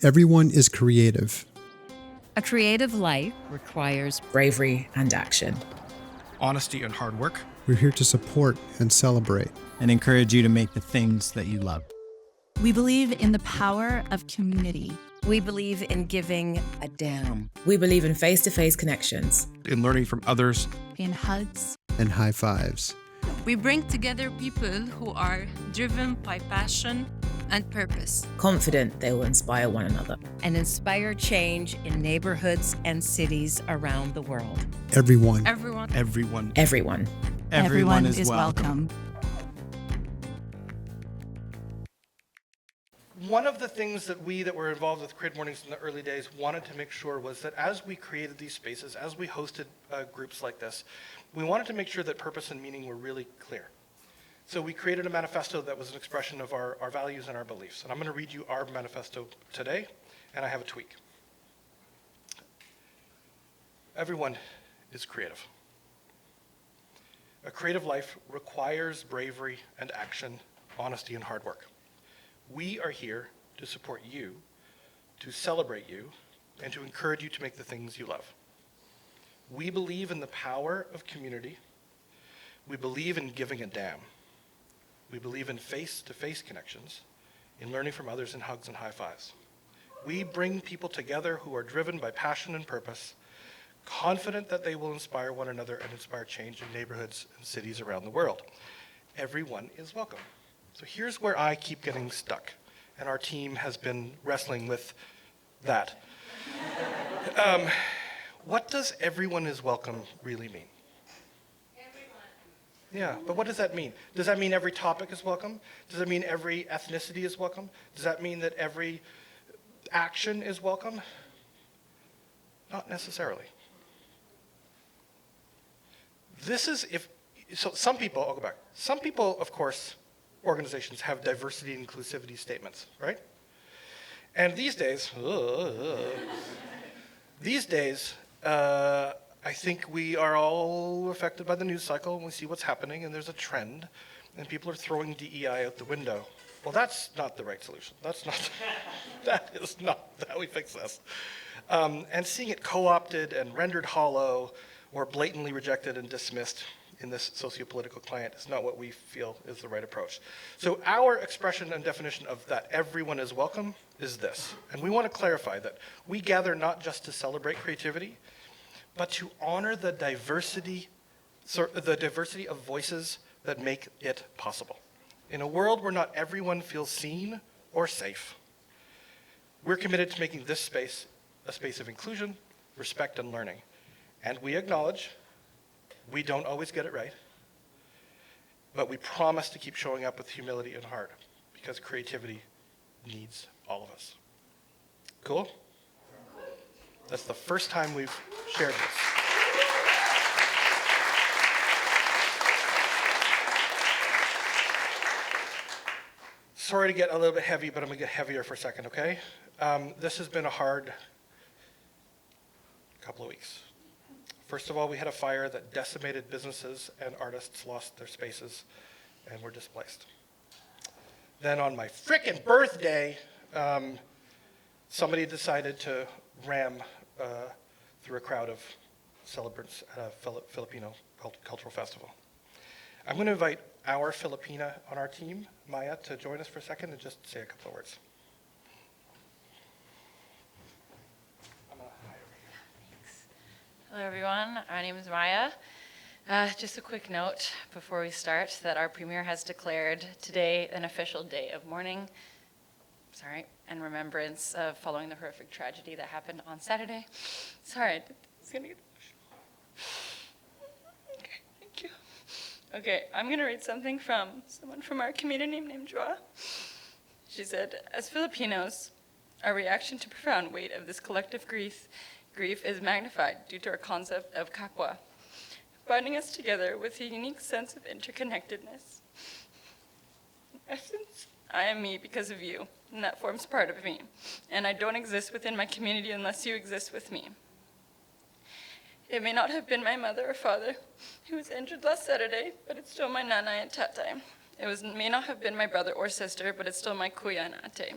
Everyone is creative. A creative life requires bravery and action, honesty and hard work. We're here to support and celebrate. And encourage you to make the things that you love. We believe in the power of community. We believe in giving a damn. We believe in face-to-face connections, in learning from others, in hugs and high fives. We bring together people who are driven by passion and purpose, confident they will inspire one another, and inspire change in neighborhoods and cities around the world. Everyone. Everyone is welcome. One of the things that we that were involved with Creative Mornings in the early days wanted to make sure was that as we created these spaces, as we hosted groups like this, we wanted to make sure that purpose and meaning were really clear. So we created a manifesto that was an expression of our values and our beliefs. And I'm going to read you our manifesto today, and I have a tweak. Everyone is creative. A creative life requires bravery and action, honesty and hard work. We are here to support you, to celebrate you, and to encourage you to make the things you love. We believe in the power of community. We believe in giving a damn. We believe in face-to-face connections, in learning from others in hugs and high fives. We bring people together who are driven by passion and purpose, confident that they will inspire one another and inspire change in neighborhoods and cities around the world. Everyone is welcome. So here's where I keep getting stuck, and our team has been wrestling with that. What does everyone is welcome really mean? Yeah, but what does that mean? Does that mean every topic is welcome? Does that mean every ethnicity is welcome? Does that mean that every action is welcome? Not necessarily. Some people, I'll go back. Some people, of course, organizations have diversity and inclusivity statements, right? And these days, I think we are all affected by the news cycle, and we see what's happening, and there's a trend, and people are throwing DEI out the window. Well, that's not the right solution. That is not how we fix this. And seeing it co-opted and rendered hollow or blatantly rejected and dismissed in this socio-political climate is not what we feel is the right approach. So our expression and definition of that everyone is welcome is this. And we want to clarify that we gather not just to celebrate creativity, but to honor the diversity of voices that make it possible. In a world where not everyone feels seen or safe, we're committed to making this space a space of inclusion, respect, and learning. And we acknowledge we don't always get it right, but we promise to keep showing up with humility and heart, because creativity needs all of us. Cool? That's the first time we've shared this. Sorry to get a little bit heavy, but I'm going to get heavier for a second, okay? This has been a hard couple of weeks. First of all, we had a fire that decimated businesses, and artists lost their spaces and were displaced. Then on my frickin' birthday, somebody decided to ram through a crowd of celebrants at a Filipino cultural festival. I'm going to invite our Filipina on our team, Maya, to join us for a second and just say a couple of words. Hello everyone, my name is Maya. Just a quick note before we start that our premier has declared today an official day of mourning, and remembrance of following the horrific tragedy that happened on Saturday. Sorry, it's gonna get emotional. Okay, thank you. Okay, I'm gonna read something from someone from our community named Joa. She said, as Filipinos, our reaction to profound weight of this collective grief is magnified due to our concept of kapwa, binding us together with a unique sense of interconnectedness. In essence, I am me because of you, and that forms part of me, and I don't exist within my community unless you exist with me. It may not have been my mother or father who was injured last Saturday, but it's still my nanay and tatay. May not have been my brother or sister, but it's still my kuya and ate.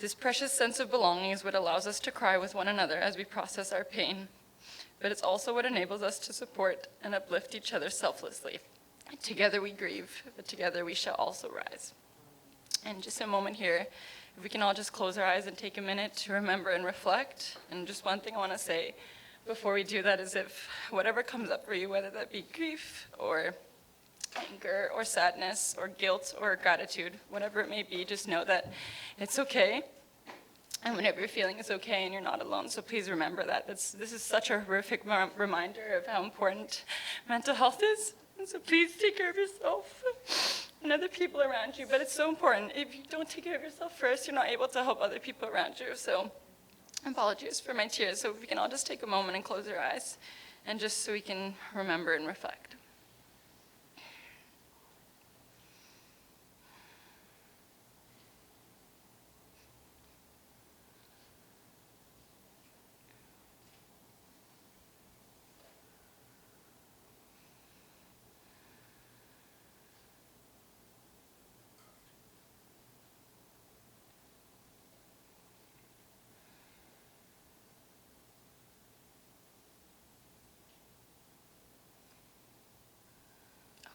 This precious sense of belonging is what allows us to cry with one another as we process our pain, but it's also what enables us to support and uplift each other selflessly. Together we grieve, but together we shall also rise. And just a moment here, if we can all just close our eyes and take a minute to remember and reflect. And just one thing I want to say before we do that is if whatever comes up for you, whether that be grief or anger or sadness or guilt or gratitude, whatever it may be, just know that it's okay. And whenever you're feeling it's okay and you're not alone, so please remember that. This is such a horrific reminder of how important mental health is. And so please take care of yourself and other people around you. But it's so important. If you don't take care of yourself first, you're not able to help other people around you. So apologies for my tears. So if we can all just take a moment and close our eyes, and just so we can remember and reflect.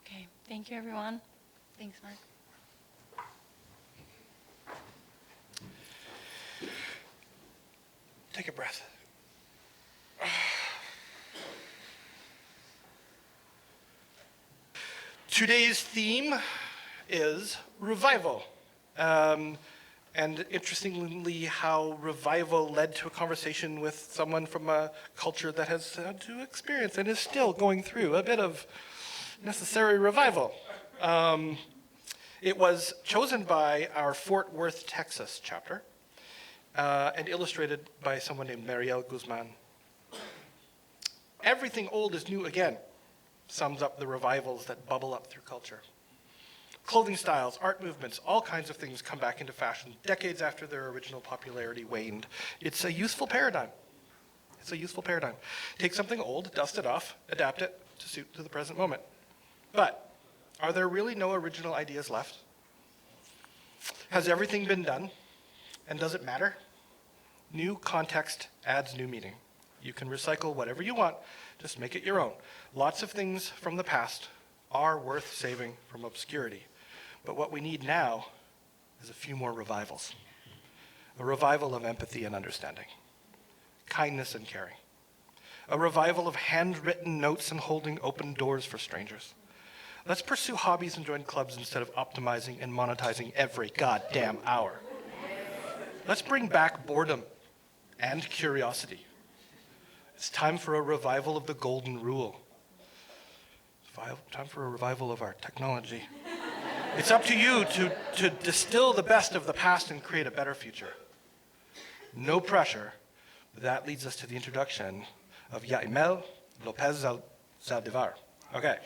Okay, thank you, everyone. Thanks, Mark. Take a breath. Today's theme is revival. And interestingly, how revival led to a conversation with someone from a culture that has had to experience and is still going through a bit of necessary revival. It was chosen by our Fort Worth, Texas chapter and illustrated by someone named Marielle Guzman. Everything old is new again sums up the revivals that bubble up through culture. Clothing styles, art movements, all kinds of things come back into fashion decades after their original popularity waned. It's a useful paradigm. It's a useful paradigm. Take something old, dust it off, adapt it to suit to the present moment. But are there really no original ideas left? Has everything been done? And does it matter? New context adds new meaning. You can recycle whatever you want, just make it your own. Lots of things from the past are worth saving from obscurity. But what we need now is a few more revivals. A revival of empathy and understanding, kindness and caring. A revival of handwritten notes and holding open doors for strangers. Let's pursue hobbies and join clubs instead of optimizing and monetizing every goddamn hour. Let's bring back boredom and curiosity. It's time for a revival of the golden rule. It's time for a revival of our technology. It's up to you to distill the best of the past and create a better future. No pressure, but that leads us to the introduction of Yaimel Lopez Zaldivar. Okay.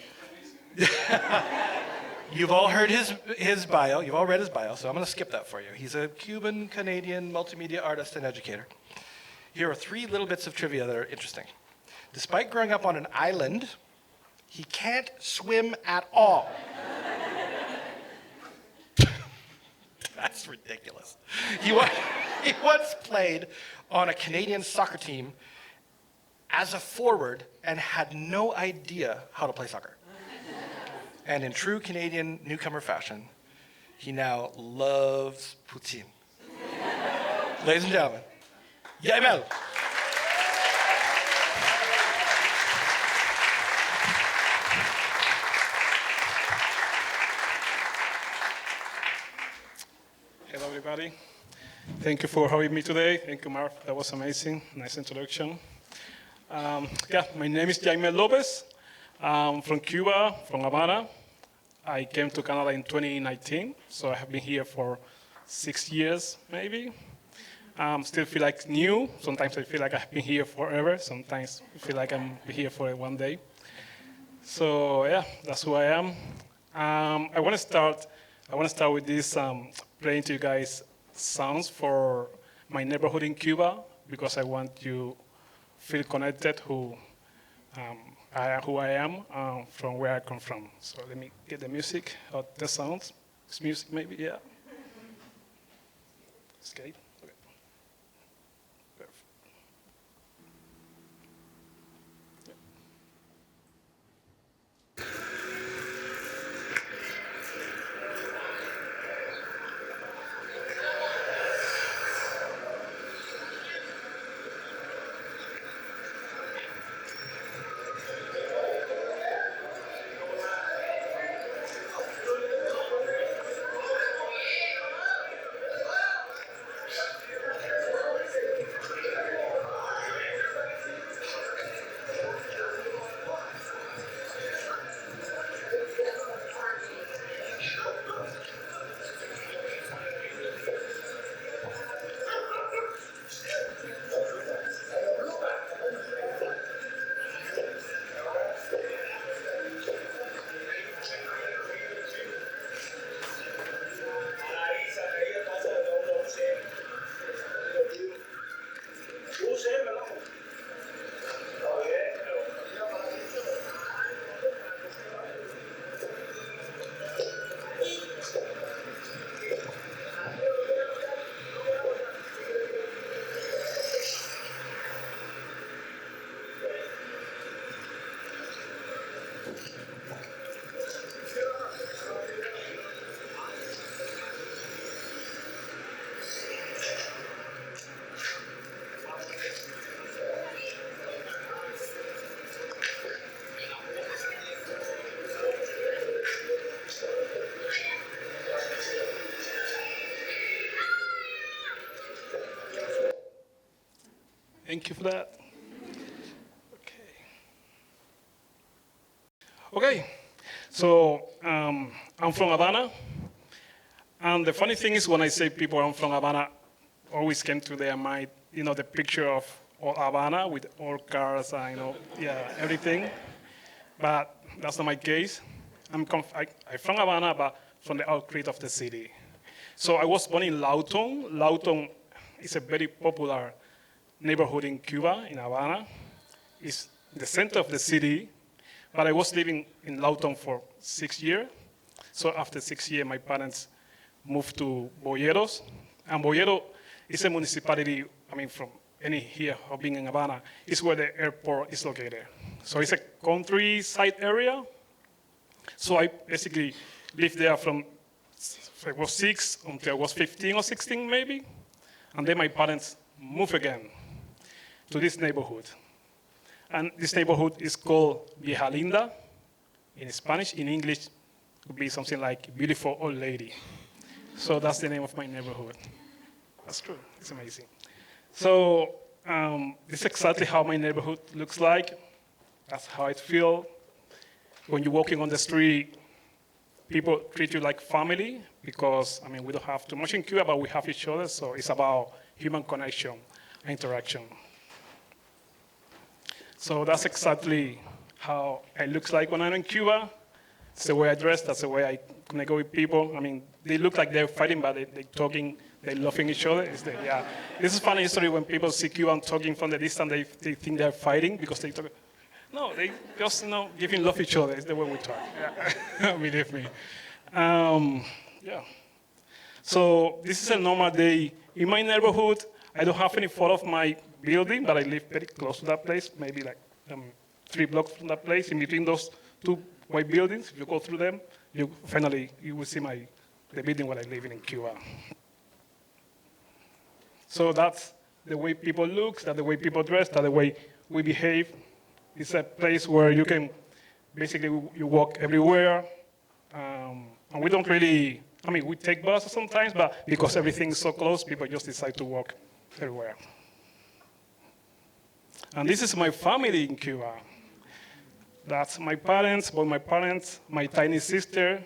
You've all heard his bio, you've all read his bio, so I'm going to skip that for you. He's a Cuban, Canadian multimedia artist and educator. Here are 3 little bits of trivia that are interesting. Despite growing up on an island, he can't swim at all. That's ridiculous. He once played on a Canadian soccer team as a forward and had no idea how to play soccer. And in true Canadian newcomer fashion, he now loves poutine. Ladies and gentlemen, Yaimel. Hello, everybody. Thank you for having me today. Thank you, Mark. That was amazing. Nice introduction. My name is Yaimel Lopez. I'm from Cuba, from Havana. I came to Canada in 2019, so I have been here for 6 years, maybe. Still feel like new. Sometimes I feel like I've been here forever. Sometimes I feel like I'm here for one day. So yeah, that's who I am. I want to start with this playing to you guys sounds for my neighborhood in Cuba because I want you to feel connected who I am from where I come from. So let me get the music or the sounds. It's music maybe, yeah. It's okay. Thank you for that. Okay, so I'm from Havana, and the funny thing is when I say people I'm from Havana, always came to their mind, the picture of all Havana with all cars and, everything. But that's not my case. I'm from Havana, but from the outskirts of the city. So I was born in Lawton. Lawton is a very popular neighborhood in Cuba, in Havana. It's the center of the city, but I was living in Lawton for 6 years. So after 6 years, my parents moved to Boyeros. And Boyeros is a municipality, from any here of being in Havana, is where the airport is located. So it's a countryside area. So I basically lived there from I was 6 until I was 15 or 16 maybe. And then my parents moved again to this neighborhood. And this neighborhood is called Vieja Linda in Spanish. In English, it would be something like beautiful old lady. So that's the name of my neighborhood. That's true. It's amazing. So this is exactly how my neighborhood looks like. That's how I feel. When you're walking on the street, people treat you like family because, we don't have too much in Cuba, but we have each other. So it's about human connection and interaction. So that's exactly how it looks like when I'm in Cuba. It's the way I dress. That's the way I connect with people. They look like they're fighting, but they're talking, they're laughing each other. This is a funny history when people see Cuban talking from the distance, they think they're fighting because they talk. No, they just, giving love each other. It's the way we talk. Yeah. Believe me. So this is a normal day in my neighborhood. I don't have any photo of my building, but I live very close to that place, maybe like 3 blocks from that place. In between those 2 white buildings, if you go through them, you will see the building where I live in Cuba. So that's the way people look, that's the way people dress, that's the way we behave. It's a place where you can, basically, you walk everywhere. And we don't really, we take buses sometimes, but because everything's so close, people just decide to walk everywhere. And this is my family in Cuba. That's my parents, my tiny sister,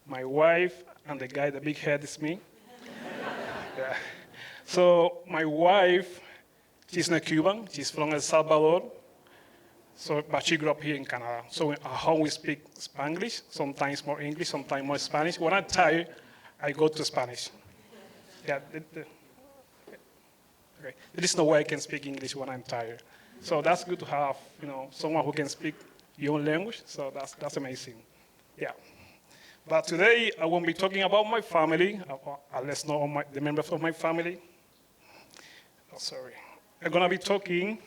my wife, and the guy, the big head is me. Yeah. So my wife, she's not Cuban, she's from El Salvador. But she grew up here in Canada. So at home we speak Spanglish, sometimes more English, sometimes more Spanish. When I'm tired, I go to Spanish. Yeah. Okay. There is no way I can speak English when I'm tired. So that's good to have, someone who can speak your own language. So that's amazing. Yeah. But today I won't be talking about my family, unless not the members of my family. Oh, sorry. I'm gonna be talking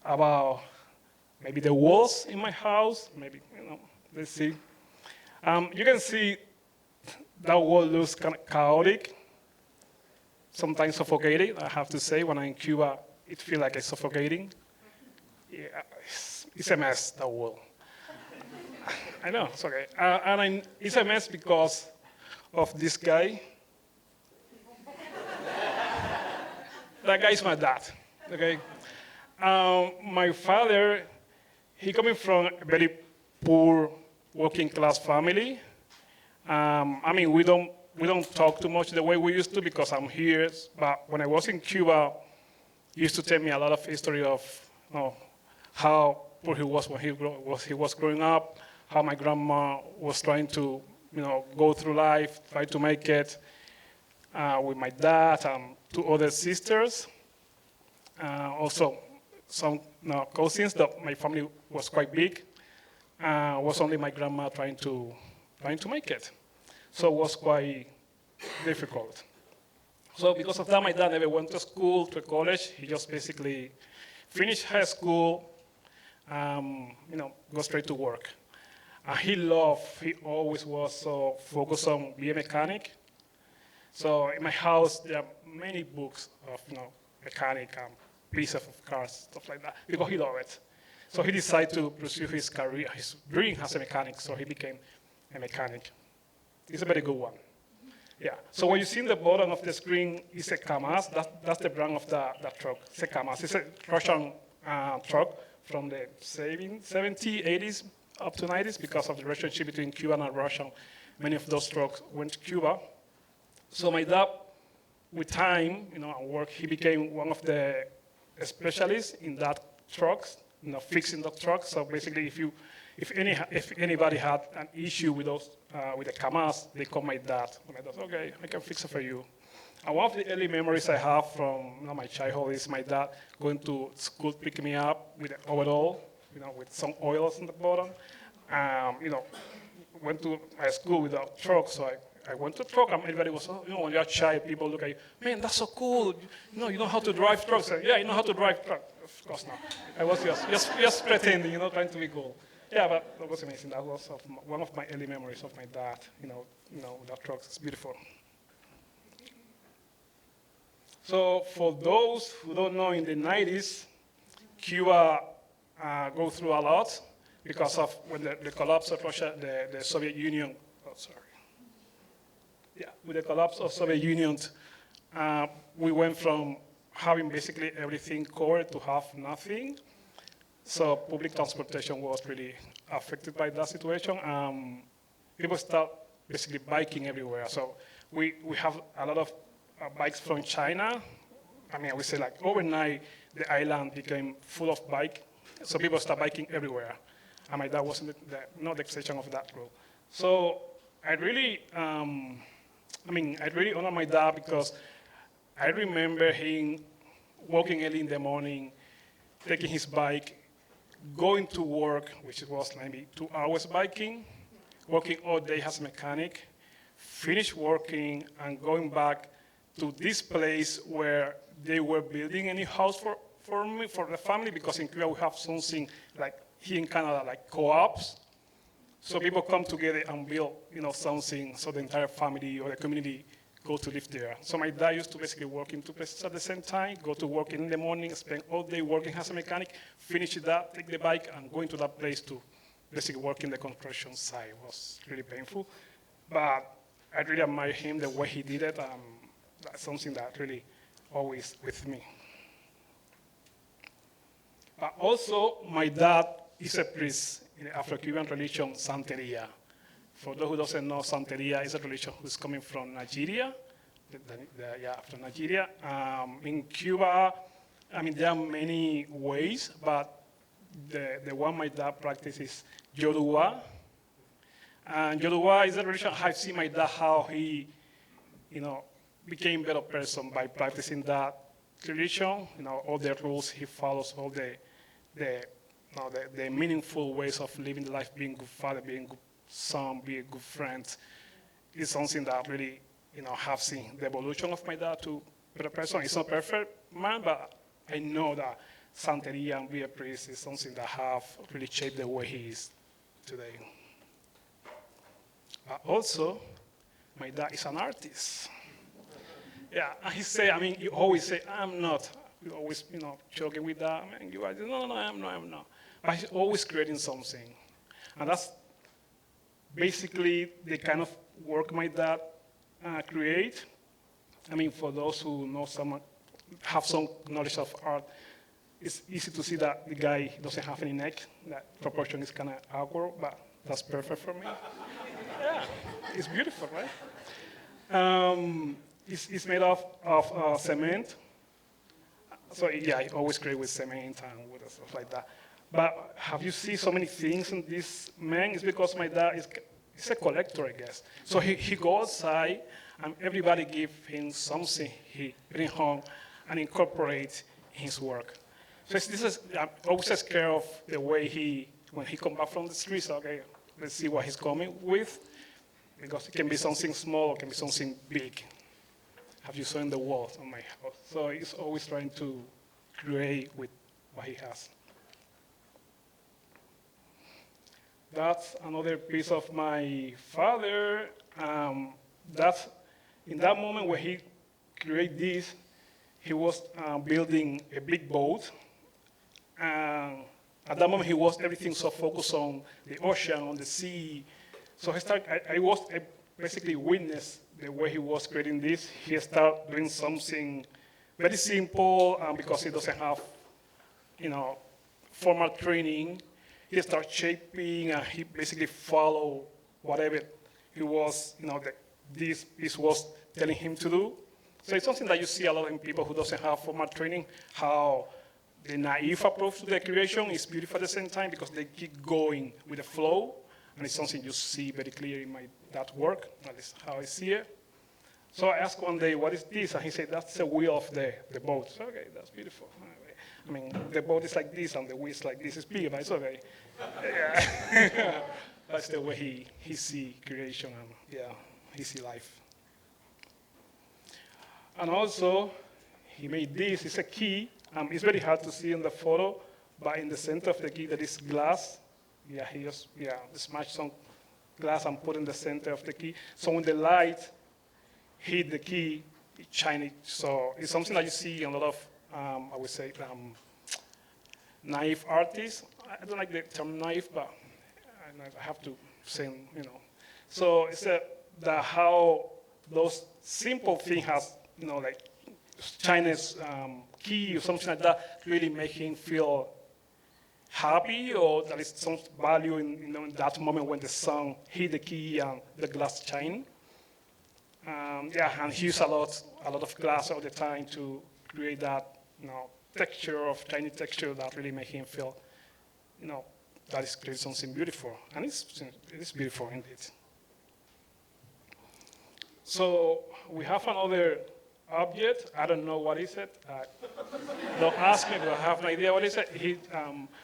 about maybe the walls in my house, maybe, let's see. You can see that wall looks kind of chaotic, sometimes suffocating, I have to say. When I'm in Cuba, it feels like it's suffocating. Yeah, it's a mess, that wall. I know, it's okay. It's a mess because of this guy. That guy's my dad, okay? My father, he coming from a very poor working class family. We don't talk too much the way we used to because I'm here. But when I was in Cuba, he used to tell me a lot of history of how poor he was when he was growing up, how my grandma was trying to go through life, try to make it with my dad and 2 other sisters. Also, some cousins. That my family was quite big. Was only my grandma trying to make it. So it was quite difficult. So because of that, my dad never went to school, to college. He just basically finished high school, go straight to work. He always was so focused on being a mechanic. So in my house, there are many books of mechanic and pieces of cars, stuff like that, because he loved it. So he decided to pursue his career, his dream as a mechanic, so he became a mechanic. It's a very good one. Yeah. So what you see in the bottom of the screen is a KAMAZ. That's the brand of that truck. It's a KAMAZ. It's a Russian truck from the 70s, 80s up to 90s because of the relationship between Cuba and Russia. Many of those trucks went to Cuba. So my dad, with time, and work, he became one of the specialists in that trucks, fixing the trucks. So basically, if anybody had an issue with those with the KAMAZ, they call my dad. My dad, okay, I can fix it for you. And one of the early memories I have from my childhood is my dad going to school, picking me up with an overall, with some oils on the bottom. Went to my school with a truck, so I went to truck, and everybody was, when you're a child, people look at you, man, that's so cool. You know how to drive trucks. Yeah, you know how to drive truck. Of course not. I was just pretending, trying to be cool. Yeah, but that was amazing. That was one of my early memories of my dad. That truck is beautiful. So for those who don't know, in the 90s, Cuba go through a lot because of when the collapse of Russia, the Soviet Union. Oh, sorry. Yeah, with the collapse of Soviet Union, we went from having basically everything covered to have nothing. So public transportation was really affected by that situation. People start basically biking everywhere. So we have a lot of bikes from China. I would say like overnight, the island became full of bike. So people start biking everywhere. And my dad wasn't not the exception of that rule. So I really honor my dad because I remember him walking early in the morning, taking his bike, going to work, which was maybe 2 hours biking, working all day as a mechanic, finish working, and going back to this place where they were building a new house for me, for the family, because in Cuba we have something like here in Canada, like co-ops. So people come together and build, something, so the entire family or the community go to live there. So my dad used to basically work in 2 places at the same time, go to work in the morning, spend all day working as a mechanic, finish that, take the bike, and go into that place to basically work in the construction site. It was really painful. But I really admire him, the way he did it. That's something that really always with me. But also, my dad is a priest in the Afro-Cuban religion, Santeria. For those who doesn't know, Santeria is a religion who's coming from Nigeria. From Nigeria. In Cuba, there are many ways, but the one my dad practices is Yoruba. And Yoruba is a religion. I've seen my dad how he, became a better person by practicing that religion. All the rules he follows, all the meaningful ways of living the life, being a good father, being a good son, being a good friend, is something that really, have seen the evolution of my dad to a better person. He's not perfect man, but I know that Santeria and being a priest is something that have really shaped the way he is today. But also, my dad is an artist. Yeah, and he say, you always say, I'm not. You always, joking with that. You are, no, I'm not. But he's always creating something. And that's basically the kind of work my dad create. For those who know someone, have some knowledge of art, it's easy to see that the guy doesn't have any neck. That proportion is kind of awkward, but that's perfect for me. Yeah, it's beautiful, right? It's made of cement. So yeah, I always create with cement and with stuff like that. But have you seen so many things in this man? It's because my dad is a collector, I guess. So he goes outside and everybody give him something he bring home and incorporate his work. So I'm always scared of the way when he come back from the streets, okay, let's see what he's coming with. Because it can be something small, or it can be something big. Have you seen the walls on my house? So he's always trying to create with what he has. That's another piece of my father. That's in that moment when he created this, he was building a big boat. At that moment, he was everything so focused on the ocean, on the sea. So I was basically witness the way he was creating this, he started doing something very simple because he doesn't have, formal training. He started shaping and he basically followed whatever he was, this was telling him to do. So it's something that you see a lot in people who doesn't have formal training, how the naive approach to the creation is beautiful at the same time because they keep going with the flow, and it's something you see very clear in that work. That is how I see it. So I asked one day, what is this? And he said, that's the wheel of the boat. So, okay, that's beautiful. I mean, the boat is like this, and the wheel is like this. It's big, but it's okay. Yeah. That's the way he see creation, and he see life. And also, he made this. It's a key. It's very hard to see in the photo, but in the center of the key there is glass. Yeah, he just smashed some glass and put in the center of the key. So when the light hit the key, it shines. So it's something that you see in a lot of, I would say, naive artists. I don't like the term naive, but I have to say, So it's how those simple things has, like China's key or something like that, really make him feel happy, or there is some value in that moment when the sun hit the key and the glass shine. And he used a lot of glass all the time to create that, texture of tiny texture that really make him feel, that is creating something beautiful, and it is beautiful indeed. So we have another object. I don't know what is it. Don't ask me, but I have no idea what is it.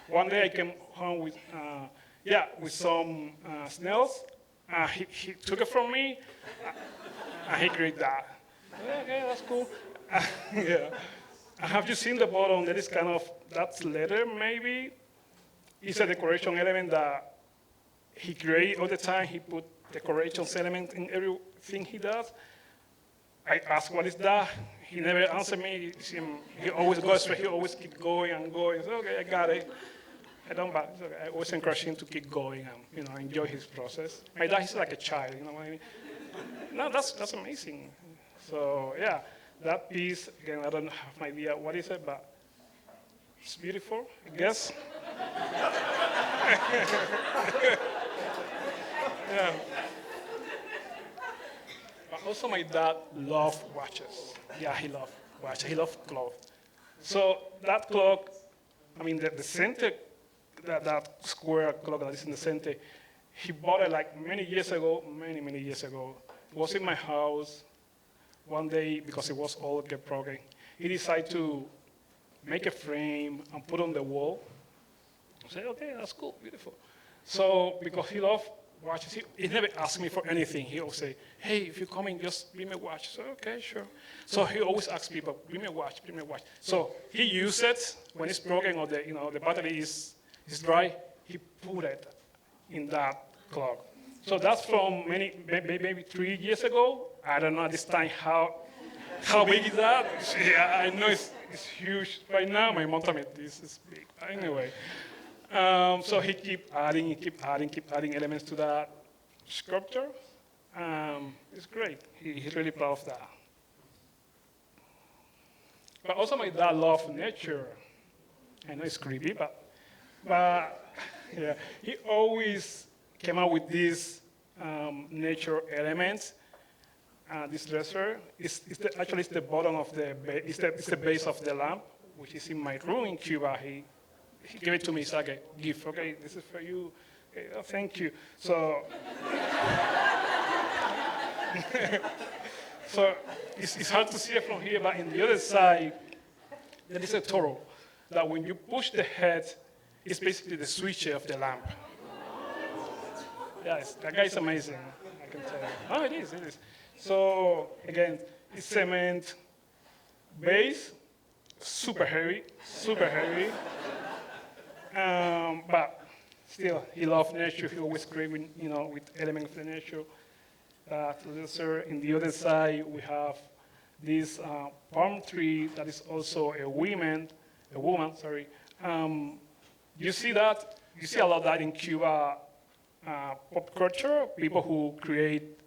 One day I came home with some snails. He took it from me, and he created that. Okay, that's cool. Yeah. Have you seen the bottom? There is that's leather, maybe. It's a decoration element that he creates all the time. He put decoration element in everything he does. I asked, what is that? He never answered me. He always goes straight. He always keep going and going. So, okay, I got it. I don't bad. Okay. I always encourage him to keep going and enjoy his process. My dad is like a child. You know what I mean? No, that's amazing. So yeah, that piece again. I don't have an idea what is it, but it's beautiful, I guess. Yeah. But also my dad loved watches. Yeah, he loved watches. He loved clothes. So that clock, the center, that square clock that is in the center, he bought it like many years ago. It was in my house. One day, because it was all get broken, he decided to make a frame and put on the wall. I said, okay, that's cool, beautiful. So because he loved watches, he never asked me for anything. He always say, hey, if you're coming, just bring me a watch. So okay, sure. So he always asks people, bring me a watch, bring me a watch. So he used it when it's broken or the battery is dry. He put it in that clock. So that's from maybe 3 years ago. I don't know at this time how big is that. Yeah, I know it's huge right now. My mom told me this is big. Anyway. So he keep adding elements to that sculpture. It's great. He's really proud of that. But also my dad loved nature. I know it's creepy, but yeah, he always came up with these nature elements. This dresser is actually it's the bottom of it's the base of the lamp, which is in my room in Cuba. He gave it to me. It's like a gift. Okay, this is for you. Okay, oh, thank you. So, so it's hard to see it from here, but in the other side, there is a toro that when you push the head, it's basically the switch of the lamp. Yes, that guy is amazing. I can tell you. Oh, it is. So again, it's cement base, super heavy. But still, he loved nature. He always created, with elements of the nature. In the other side, we have this palm tree that is also a woman. You see that? You see a lot of that in Cuba pop culture. People who create,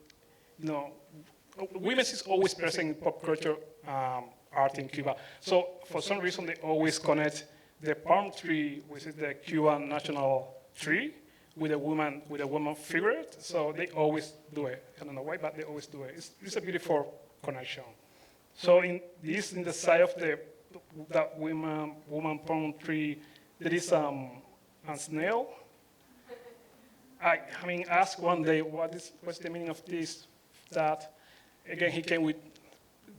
women is always present in pop culture art in Cuba. So for some reason, they always connect the palm tree, which is the Cuban national tree, with a woman figure. So they always do it. I don't know why, but they always do it. It's a beautiful connection. So in the side of that woman palm tree, there is a snail. I asked one day, what's the meaning of this? That, again, he came with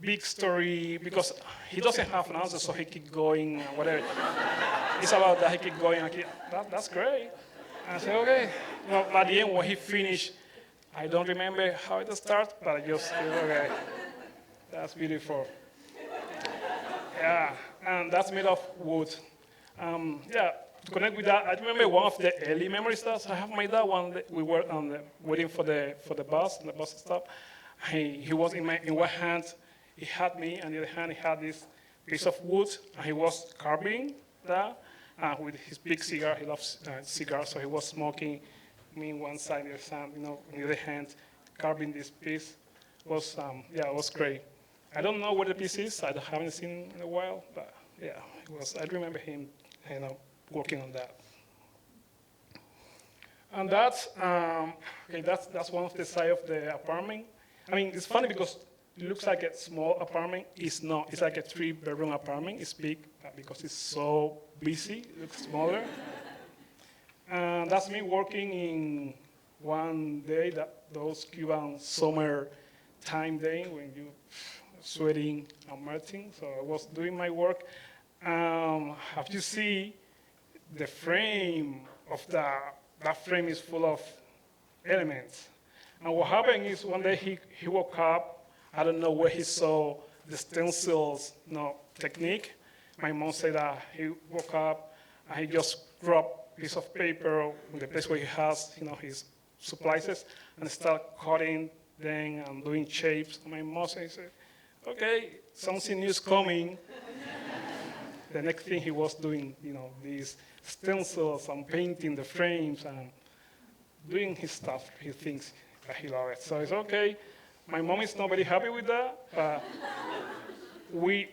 big story, because he doesn't have an answer, so he keep going, whatever. It's about that, he keep going, that's great. I said, okay. At the end, when he finished, I don't remember how it started, but I just said, okay, that's beautiful. Yeah, and that's made of wood. To connect with that, I remember one of the early memories that I have my dad. One day we were waiting for the bus, and the bus stop. He was in one hand, he had me, and in the other hand he had this piece of wood, and he was carving that with his big cigar. He loves cigars, so he was smoking me in one side, the other hand, on the other hand, carving this piece. It was great. I don't know where the piece is. I haven't seen it in a while, but yeah, it was. I remember him, working on that. And that's one of the side of the apartment. It's funny because it looks like a small apartment. It's not. It's like a 3-bedroom apartment. It's big because it's so busy. It looks smaller. And that's me working in one day, those Cuban summer time day when you sweating and melting. So I was doing my work. Have you see the frame of that frame is full of elements. And what happened is one day he woke up. I don't know where he saw the stencils technique. My mom said that he woke up and he just dropped a piece of paper in the place where he has his supplies and start cutting them and doing shapes. And my mom said, okay, something new is coming. The next thing he was doing, these stencils and painting the frames and doing his stuff, his things that he loved. So it's okay. My mom is not very happy with that, but we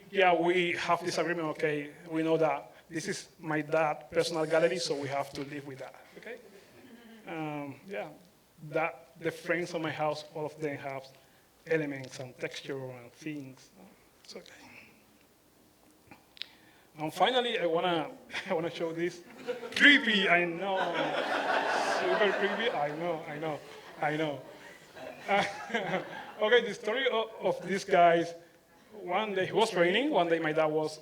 have this agreement. Okay, we know that this is my dad's personal gallery, so we have to live with that. Okay. The frames of my house, all of them have elements and texture and things. It's okay. And finally, I wanna show this. Creepy, I know. Super creepy, I know. Okay, the story of these guys. One day, it was raining. One day, my dad was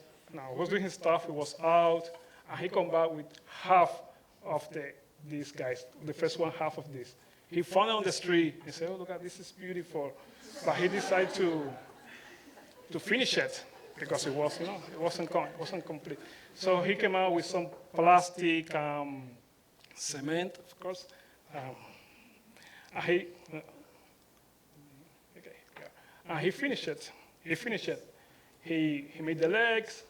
doing his stuff. He was out, and he come back with half of these guys. The first one, half of this. He found it on the street. He said, "Oh, look at this, is beautiful." But he decided to finish it, because it was, it wasn't complete. So he came out with some plastic cement, of course. He finished it. He made the legs.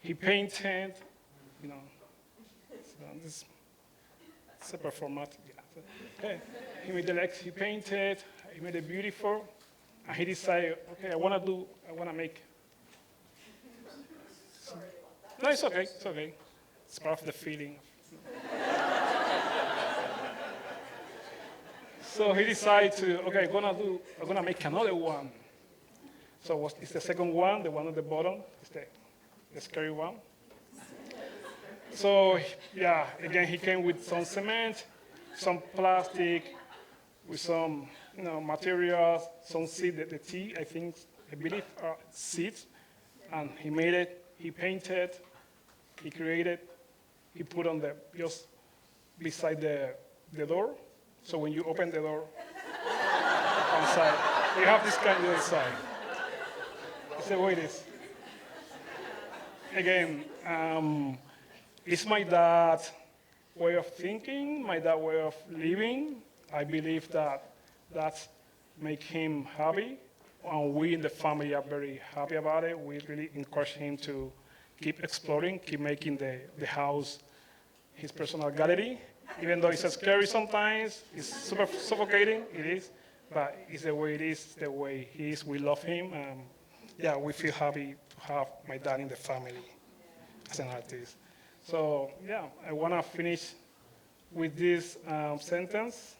He painted. It's a performance. Yeah. He made the legs. He painted. He made it beautiful. And he decided, okay, I want to make. No, it's okay. It's part of the feeling. So he decided okay, I'm gonna make another one. So it's the second one, the one at the bottom, it's the scary one. So again, he came with some cement, some plastic, with some materials, some seed, the tea, I believe seeds, and he made it. He painted, he created, he put on just beside the door. So when you open the door inside, you have this kind of inside. It's the way it is. Again, it's my dad's way of thinking, my dad's way of living. I believe that's make him happy, and we in the family are very happy about it. We really encourage him to keep exploring, keep making the house his personal gallery. Even though it's scary sometimes, it's super suffocating, it is, but it's the way it is, the way he is. We love him. Yeah, we feel happy to have my dad in the family as an artist. So yeah, I want to finish with this sentence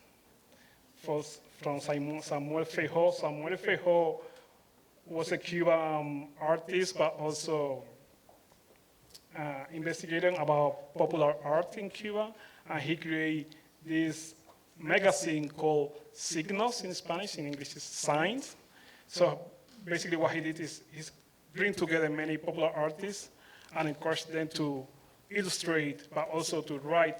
from Samuel Feijó. Samuel Feijó was a Cuban artist, but also investigating about popular art in Cuba. And he created this magazine called Signos in Spanish, in English is Signs. So basically what he did is he's bring together many popular artists and encourage them to illustrate, but also to write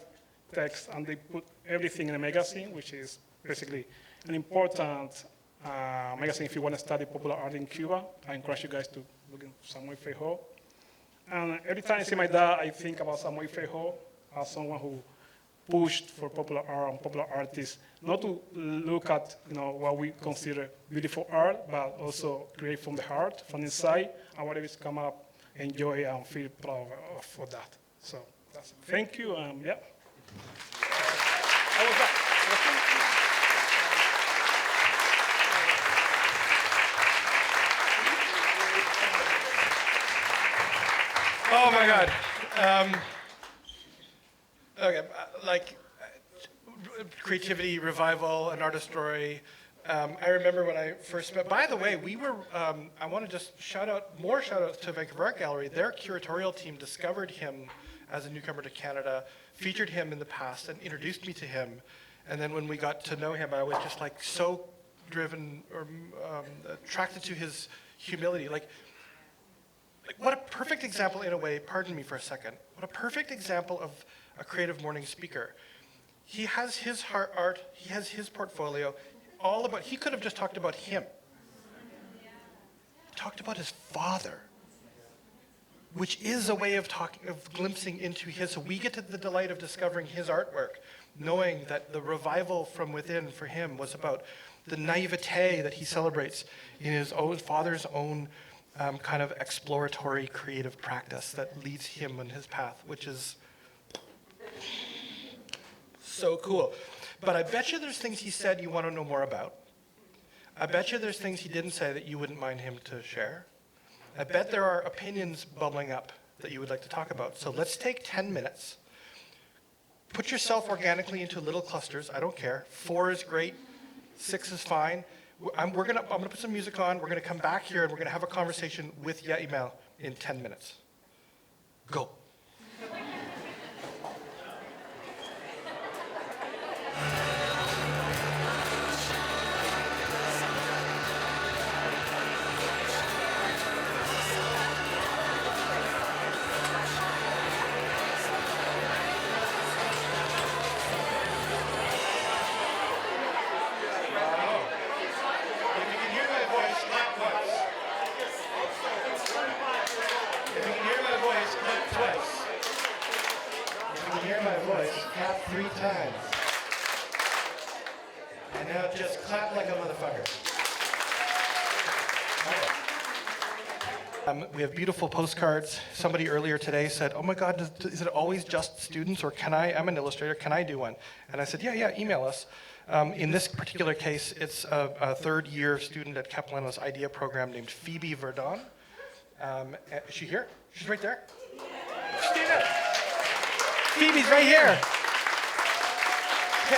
text, and they put everything in a magazine, which is basically an important magazine if you want to study popular art in Cuba. I encourage you guys to look at Samuel Feijó. And every time I see my dad, I think about Samuel Feijó as someone who pushed for popular art and popular artists, not to look at what we consider beautiful art, but also create from the heart, from inside, and whatever is come up, enjoy and feel proud for that. So thank you, yeah. How was that? Oh my God. Okay, creativity, revival, an artist story. I remember when I first met, by the way, we were, I want to just more shout outs to Vancouver Art Gallery. Their curatorial team discovered him as a newcomer to Canada, featured him in the past and introduced me to him. And then when we got to know him, I was just like so driven or attracted to his humility. Like what a perfect example in a way, pardon me for a second, what a perfect example of a Creative Mornings speaker. He has his art, he has his portfolio, he could have just talked about him. He talked about his father, which is a way of glimpsing into his, so we get to the delight of discovering his artwork, knowing that the revival from within for him was about the naivete that he celebrates in his own father's own kind of exploratory creative practice that leads him on his path, which is so cool. But I bet you there's things he said you want to know more about. I bet you there's things he didn't say that you wouldn't mind him to share. I bet there are opinions bubbling up that you would like to talk about. So let's take 10 minutes. Put yourself organically into little clusters. I don't care. 4 is great. 6 is fine. I'm gonna put some music on. We're gonna come back here and we're gonna have a conversation with Yaimel in 10 minutes. Go. We have beautiful postcards. Somebody earlier today said, oh my God, is it always just students, or I'm an illustrator, can I do one? And I said, yeah, email us. In this particular case, it's a third-year student at Kaplan's idea program named Phoebe Verdon. Is she here? She's right there. Stand up. Phoebe's right here.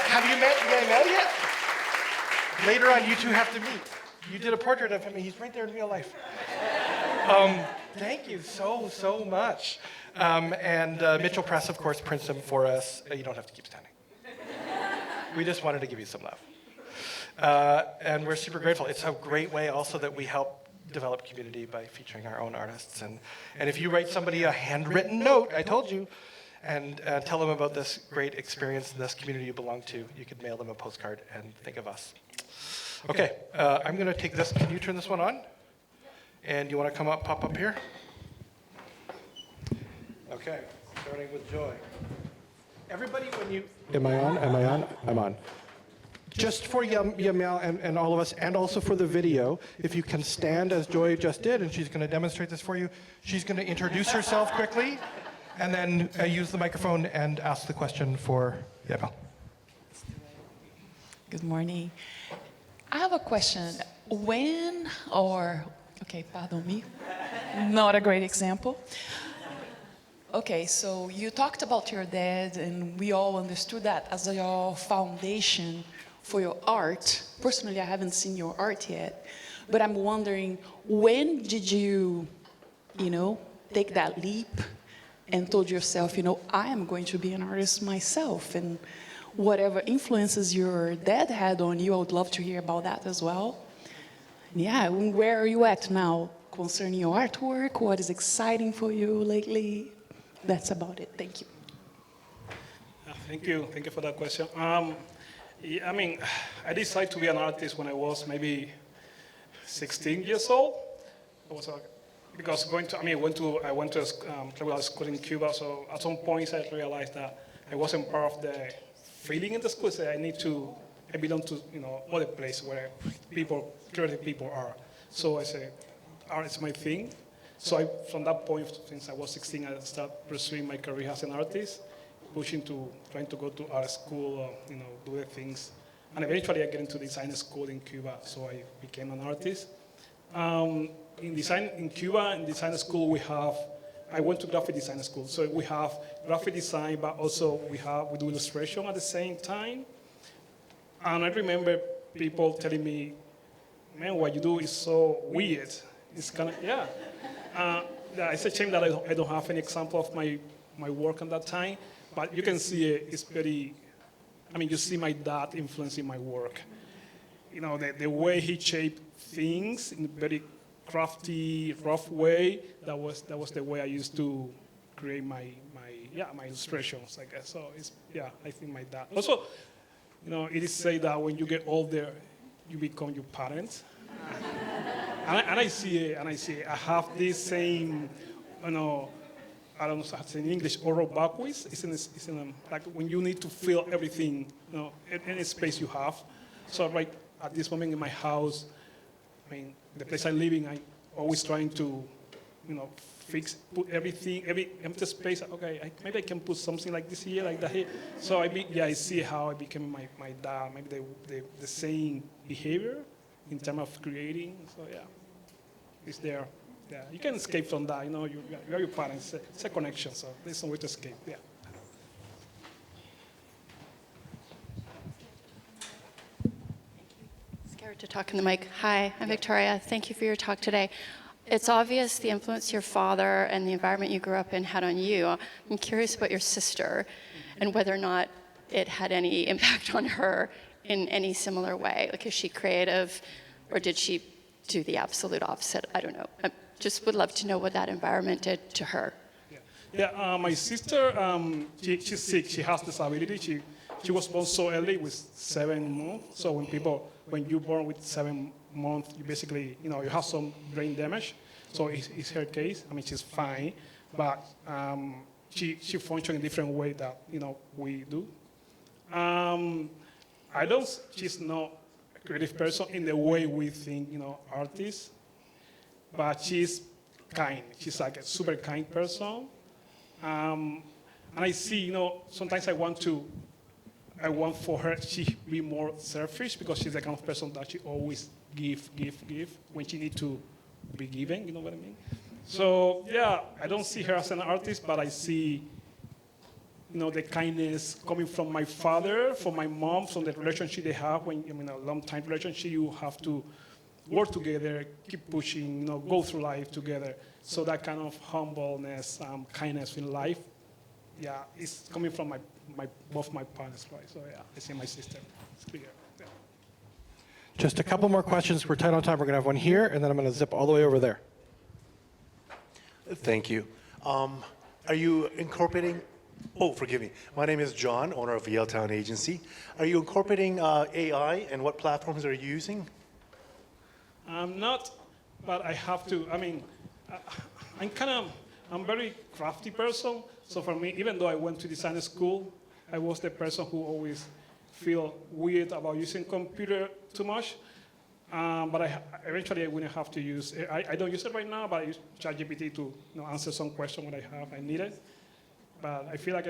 Have you met Yaimel yet? Later on, you two have to meet. You did a portrait of him, and he's right there in real life. Thank you so much. And Mitchell Press, of course, prints them for us. You don't have to keep standing. We just wanted to give you some love. And we're super grateful. It's a great way also that we help develop community by featuring our own artists. And if you write somebody a handwritten note, I told you, and tell them about this great experience in this community you belong to, you could mail them a postcard and think of us. Okay, I'm going to take this. Can you turn this one on? And you want to come up, pop up here? Okay, starting with Joy. Everybody, when you... Am I on? I'm on. Just for Yaimel and all of us, and also for the video, if you can stand as Joy just did, and she's going to demonstrate this for you. She's going to introduce herself quickly, And then use the microphone and ask the question for Yaimel. Good morning. I have a question. When or, okay, pardon me, not a great example. Okay, so you talked about your dad, and we all understood that as your foundation for your art. Personally, I haven't seen your art yet, but I'm wondering, when did you, take that leap and told yourself, I am going to be an artist myself, and whatever influences your dad had on you, I would love to hear about that as well. Yeah, where are you at now concerning your artwork? What is exciting for you lately? That's about it. Thank you. Thank you. Thank you for that question. Yeah, I decided to be an artist when I was maybe 16 years old. Because I went to a school in Cuba, so at some point I realized that I wasn't part of the feeling in the school. So I belong to other place where creative people are. So I said, art is my thing. So from that point, since I was 16, I started pursuing my career as an artist, trying to go to art school, do the things. And eventually I get into design school in Cuba, so I became an artist. In Cuba, in design school, I went to graphic design school. So we have graphic design, but also we do illustration at the same time. And I remember people telling me, man, what you do is so weird. It's kind of, yeah. It's a shame that I don't have any example of my work at that time, but you can see it's very, you see my dad influencing my work. The way he shaped things in a very crafty, rough way, that was the way I used to create my illustrations, I guess. So I think my dad. Also, it is said that when you get older, you become your parents. And I see it. I have this same, I don't know how to say in English, oral backwards. It's in like when you need to fill everything, any space you have. So right at this moment in my house, the place I live in, I always trying to, put everything, every empty space. Okay, maybe I can put something like this here, like that here. So I see how I became my dad. Maybe the same behavior in terms of creating. So it's there. Yeah, you can escape from that. You are your parents. It's a connection. So there's no way to escape. Yeah. Scared to talk in the mic. Hi, I'm Victoria. Thank you for your talk today. It's obvious the influence your father and the environment you grew up in had on you. I'm curious about your sister and whether or not it had any impact on her in any similar way. Like, is she creative, or did she do the absolute opposite? I don't know. I just would love to know what that environment did to her. Yeah, my sister, she's sick. She has disability. She was born so early with 7 months. So when you're born with 7 months, you basically, you have some brain damage. So it's her case. She's fine, but she functions in a different way that we do. She's not a creative person in the way we think, artists, but she's kind. She's like a super kind person. And I see, sometimes I want for her she be more selfish, because she's the kind of person that she always give when she needs to be given, you know what I mean? So I don't see her as an artist, but I see the kindness coming from my father, from my mom, from the relationship they have. When a long-time relationship, you have to work together, keep pushing, go through life together. So that kind of humbleness, kindness in life, it's coming from both my parents, right? So I see my sister. It's clear. Yeah. Just a couple more questions. We're tight on time. We're going to have one here, and then I'm going to zip all the way over there. Thank you. Are you incorporating? Oh, forgive me. My name is John, owner of Yaletown Agency. Are you incorporating AI, and what platforms are you using? I'm not, but I have to. I'm very crafty person. So for me, even though I went to design school, I was the person who always feel weird about using computer too much. But eventually I wouldn't have to use. I don't use it right now, but I use ChatGPT to answer some question when I needed. but I feel like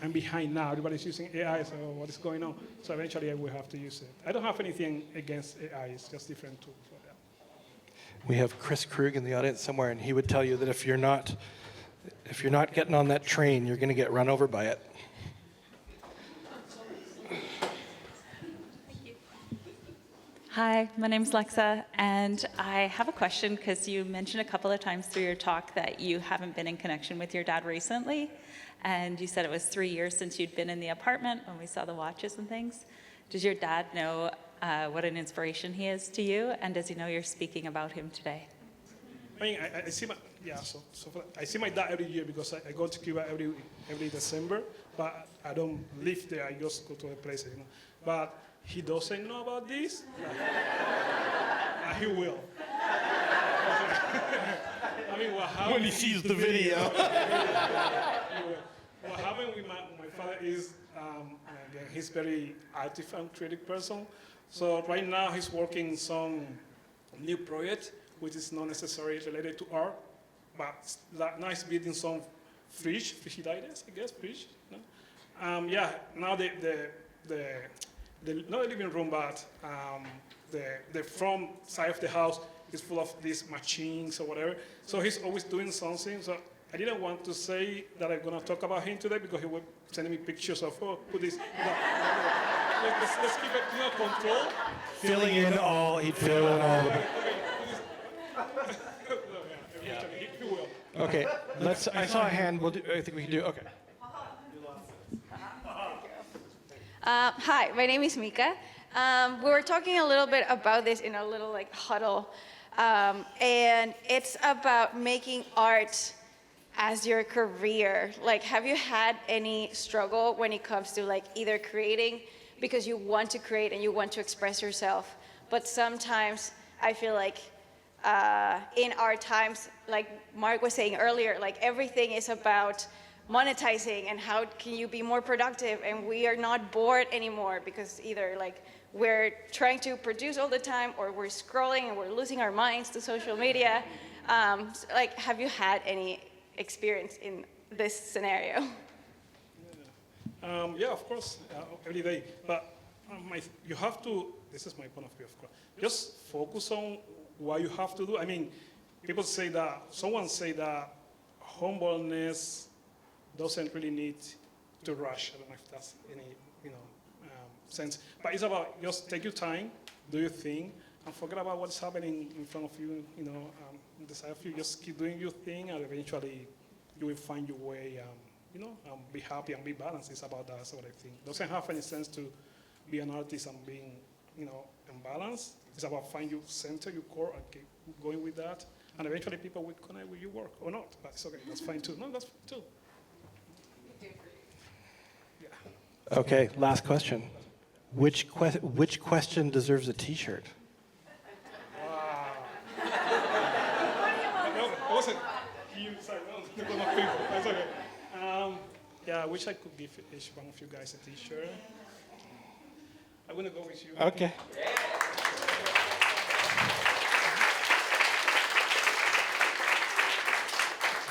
I'm behind now. Everybody's using AI, so what is going on? So eventually I will have to use it. I don't have anything against AI, it's just different tools for that. We have Chris Krug in the audience somewhere, and he would tell you that if you're not getting on that train, you're going to get run over by it. Hi, my name's Lexa, and I have a question because you mentioned a couple of times through your talk that you haven't been in connection with your dad recently, and you said it was 3 years since you'd been in the apartment when we saw the watches and things. Does your dad know what an inspiration he is to you, and does he know you're speaking about him today? I mean, I see I see my dad every year because I go to Cuba every December, but I don't live there. I just go to a place, But he doesn't know about this. He will. I mean, what happened When he sees the video. What happened with my father is, again, he's very active and creative person. So right now he's working in some new project, which is not necessarily related to art, but now he's building some frigidaires, I guess, fridge. No? Now not the living room, but the front side of the house is full of these machines or whatever. So he's always doing something. So I didn't want to say that I'm going to talk about him today because he was sending me pictures of, put this. Let's keep it under control. He'd fill in all of it. He will. Okay, I saw a hand. I think we can do. Okay. Hi, my name is Mika. We were talking a little bit about this in a little huddle, and it's about making art as your career. Have you had any struggle when it comes to either creating because you want to create and you want to express yourself, but sometimes I feel in our times, like Mark was saying earlier, everything is about monetizing and how can you be more productive, and we are not bored anymore because either we're trying to produce all the time or we're scrolling and we're losing our minds to social media. Have you had any experience in this scenario? Yeah, of course, every day. But you have to, this is my point of view, of course, just focus on what you have to do. I mean, someone say that humbleness doesn't really need to rush. I don't know if that's any sense. But it's about just take your time, do your thing, and forget about what's happening in front of you, in the side of you. Just keep doing your thing, and eventually you will find your way, be happy and be balanced. It's about that. That's what I think. It doesn't have any sense to be an artist and being, imbalanced. It's about finding your center, your core, and keep going with that. And eventually people will connect with your work or not. But it's okay. That's fine too. No, that's fine too. Yeah. Okay, last question. Which question deserves a T-shirt? Wow. I wasn't you. Sorry, no, not people. That's okay. I wish I could give each one of you guys a T-shirt. I'm gonna go with you. Okay.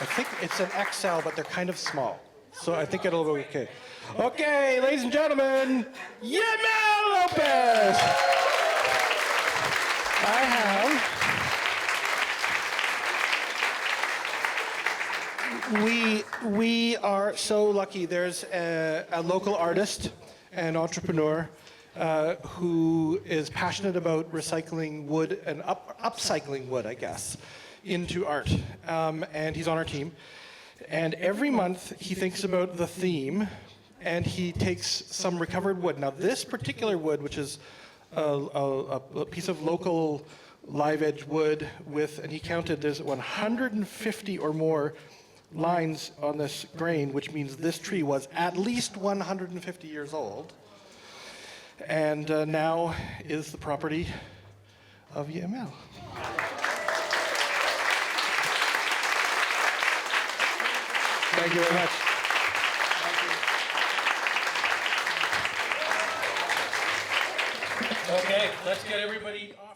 I think it's an XL, but they're kind of small. So I think it'll be okay. Okay, ladies and gentlemen, Yaimel Lopez! We are so lucky. There's a local artist and entrepreneur who is passionate about recycling wood and upcycling wood, I guess, into art. And he's on our team. And every month he thinks about the theme and he takes some recovered wood. Now this particular wood, which is a piece of local live edge wood and he counted there's 150 or more lines on this grain, which means this tree was at least 150 years old. And now is the property of Yaimel. Thank you very much. Okay, let's get everybody on.